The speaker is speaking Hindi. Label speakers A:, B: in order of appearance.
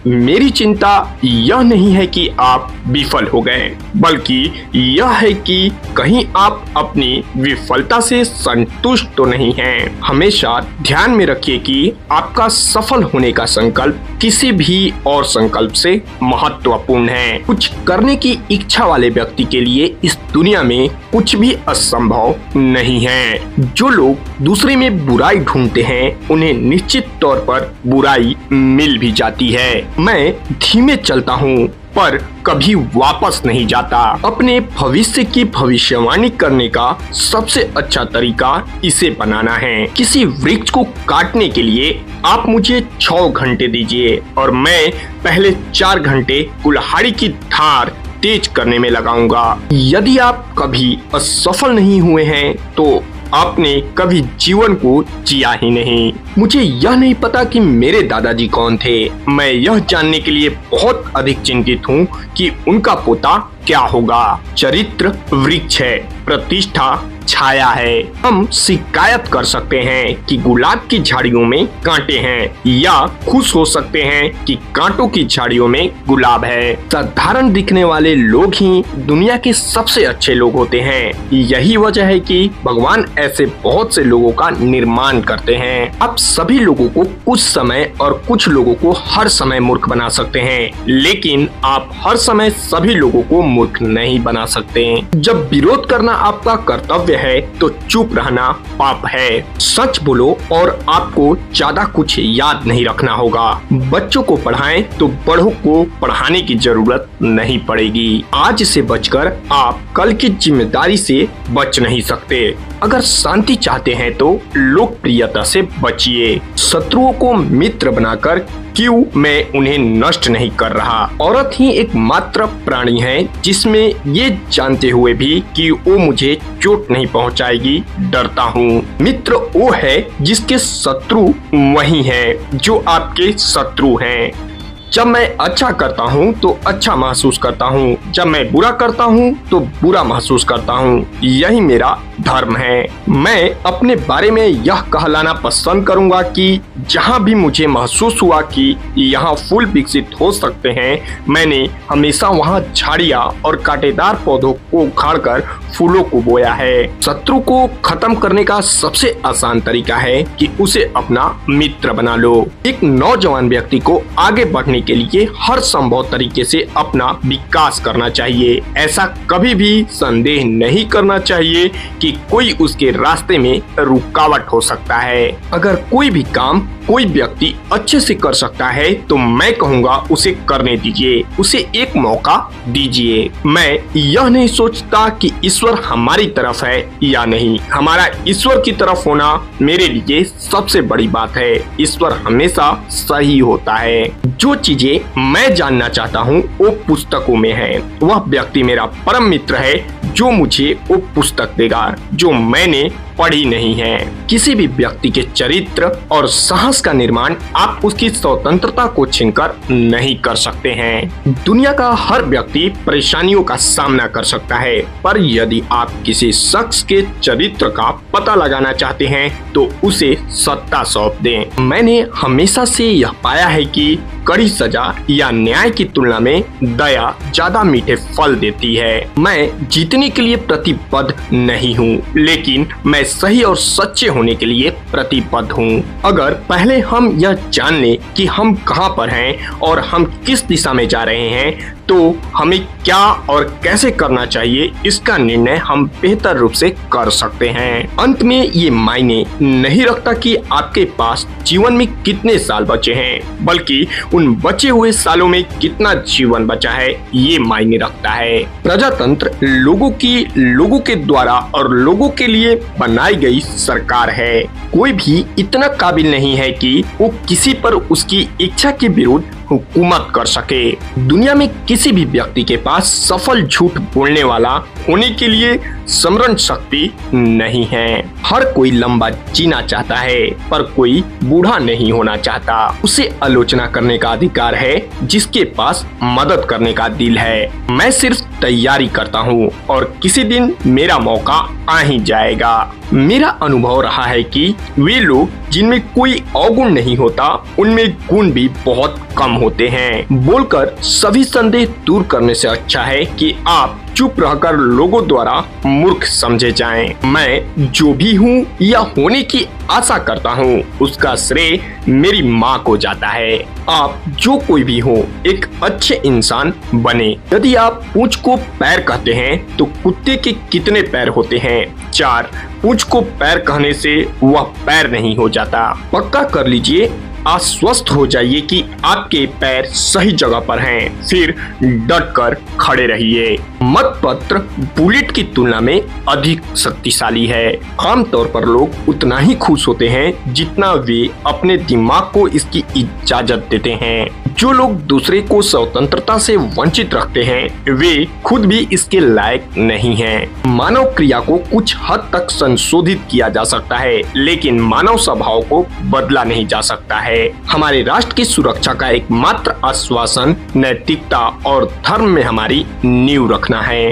A: मेरी चिंता यह नहीं है कि आप विफल हो गए, बल्कि यह है कि कहीं आप अपनी विफलता से संतुष्ट तो नहीं हैं। हमेशा ध्यान में रखिए कि आपका सफल होने का संकल्प किसी भी और संकल्प से महत्वपूर्ण है। कुछ करने की इच्छा वाले व्यक्ति के लिए इस दुनिया में कुछ भी असंभव नहीं है। जो लोग दूसरे में बुराई ढूंढते हैं, उन्हें निश्चित तौर पर बुराई मिल भी जाती है। मैं धीमे चलता हूँ पर कभी वापस नहीं जाता। अपने भविष्य की भविष्यवाणी करने का सबसे अच्छा तरीका इसे बनाना है। किसी वृक्ष को काटने के लिए आप मुझे 6 घंटे दीजिए और मैं पहले 4 घंटे कुल्हाड़ी की धार तेज करने में लगाऊंगा। यदि आप कभी असफल नहीं हुए हैं तो आपने कभी जीवन को जिया ही नहीं। मुझे यह नहीं पता कि मेरे दादाजी कौन थे। मैं यह जानने के लिए बहुत अधिक चिंतित हूँ कि उनका पोता क्या होगा। चरित्र वृक्ष है, प्रतिष्ठा छाया है। हम शिकायत कर सकते हैं कि गुलाब की झाड़ियों में कांटे हैं, या खुश हो सकते हैं कि कांटों की झाड़ियों में गुलाब है। साधारण दिखने वाले लोग ही दुनिया के सबसे अच्छे लोग होते हैं। यही वजह है कि भगवान ऐसे बहुत से लोगों का निर्माण करते हैं। आप सभी लोगों को कुछ समय और कुछ लोगों को हर समय मूर्ख बना सकते हैं, लेकिन आप हर समय सभी लोगों को मूर्ख नहीं बना सकते। जब विरोध करना आपका कर्तव्य है तो चुप रहना पाप है। सच बोलो और आपको ज्यादा कुछ याद नहीं रखना होगा। बच्चों को पढ़ाएं तो बड़ों को पढ़ाने की जरूरत नहीं पड़ेगी। आज से बचकर आप कल की जिम्मेदारी से बच नहीं सकते। अगर शांति चाहते हैं तो लोकप्रियता से बचिए। शत्रुओं को मित्र बनाकर क्यों मैं उन्हें नष्ट नहीं कर रहा। औरत ही एकमात्र प्राणी है जिसमें ये जानते हुए भी कि वो मुझे चोट नहीं पहुंचाएगी डरता हूँ। मित्र वो है जिसके शत्रु वही है जो आपके शत्रु हैं। जब मैं अच्छा करता हूँ तो अच्छा महसूस करता हूँ, जब मैं बुरा करता हूँ तो बुरा महसूस करता हूँ। यही मेरा धर्म है। मैं अपने बारे में यह कहलाना पसंद करूंगा कि जहाँ भी मुझे महसूस हुआ कि यहाँ फूल विकसित हो सकते हैं, मैंने हमेशा वहाँ झाड़ियाँ और कांटेदार पौधों को उखाड़कर फूलों को बोया है। शत्रु को खत्म करने का सबसे आसान तरीका है कि उसे अपना मित्र बना लो। एक नौजवान व्यक्ति को आगे बढ़ने के लिए हर संभव तरीके से अपना विकास करना चाहिए। ऐसा कभी भी संदेह नहीं करना चाहिए कि कोई उसके रास्ते में रुकावट हो सकता है। अगर कोई भी काम कोई व्यक्ति अच्छे से कर सकता है तो मैं कहूँगा उसे करने दीजिए, उसे एक मौका दीजिए। मैं यह नहीं सोचता कि ईश्वर हमारी तरफ है या नहीं। हमारा ईश्वर की तरफ होना मेरे लिए सबसे बड़ी बात है। ईश्वर हमेशा सही होता है। जो चीजें मैं जानना चाहता हूँ वो पुस्तकों में है। वह व्यक्ति मेरा परम मित्र है जो मुझे वो पुस्तक देगा जो मैंने पढ़ी नहीं है। किसी भी व्यक्ति के चरित्र और साहस का निर्माण आप उसकी स्वतंत्रता को छीनकर नहीं कर सकते हैं। दुनिया का हर व्यक्ति परेशानियों का सामना कर सकता है, पर यदि आप किसी शख्स के चरित्र का पता लगाना चाहते हैं तो उसे सत्ता सौंप दें। मैंने हमेशा से यह पाया है कि कड़ी सजा या न्याय की तुलना में दया ज्यादा मीठे फल देती है। मैं जीतने के लिए प्रतिबद्ध नहीं हूँ, लेकिन मैं सही और सच्चे होने के लिए प्रतिबद्ध हूँ। अगर पहले हम यह जान लें कि हम कहाँ पर हैं और हम किस दिशा में जा रहे हैं तो हमें क्या और कैसे करना चाहिए, इसका निर्णय हम बेहतर रूप से कर सकते हैं। अंत में ये मायने नहीं रखता कि आपके पास जीवन में कितने साल बचे हैं, बल्कि उन बचे हुए सालों में कितना जीवन बचा है ये मायने रखता है। प्रजातंत्र लोगों के द्वारा और लोगों के लिए बनाई गई सरकार है। कोई भी इतना काबिल नहीं है कि वो किसी पर उसकी इच्छा के विरुद्ध हुकूमत कर सके। दुनिया में किसी भी व्यक्ति के पास सफल झूठ बोलने वाला होने के लिए स्मरण शक्ति नहीं है। हर कोई लंबा जीना चाहता है पर कोई बूढ़ा नहीं होना चाहता। उसे आलोचना करने का अधिकार है जिसके पास मदद करने का दिल है। मैं सिर्फ तैयारी करता हूँ और किसी दिन मेरा मौका आ ही जाएगा। मेरा अनुभव रहा है कि वे लोग जिनमें कोई अवगुण नहीं होता, उनमें गुण भी बहुत कम होते हैं। बोलकर सभी संदेह दूर करने से अच्छा है कि आप चुप रहकर लोगों द्वारा मूर्ख समझे जाएं। मैं जो भी हूँ या होने की आशा करता हूँ, उसका श्रेय मेरी माँ को जाता है। आप जो कोई भी हो, एक अच्छे इंसान बने। यदि आप पूंछ को पैर कहते हैं तो कुत्ते के कितने पैर होते हैं? 4। पूंछ को पैर कहने से वह पैर नहीं हो जाता। पक्का कर लीजिए, आश्वस्त हो जाइए कि आपके पैर सही जगह पर हैं। फिर डट कर खड़े रहिए। मतपत्र बुलेट की तुलना में अधिक शक्तिशाली है। आमतौर पर लोग उतना ही खुश होते हैं जितना वे अपने दिमाग को इसकी इजाजत देते हैं। जो लोग दूसरे को स्वतंत्रता से वंचित रखते हैं, वे खुद भी इसके लायक नहीं हैं। मानव क्रिया को कुछ हद तक संशोधित किया जा सकता है, लेकिन मानव स्वभाव को बदला नहीं जा सकता है। हमारे राष्ट्र की सुरक्षा का एकमात्र आश्वासन नैतिकता और धर्म में हमारी नींव रखना है।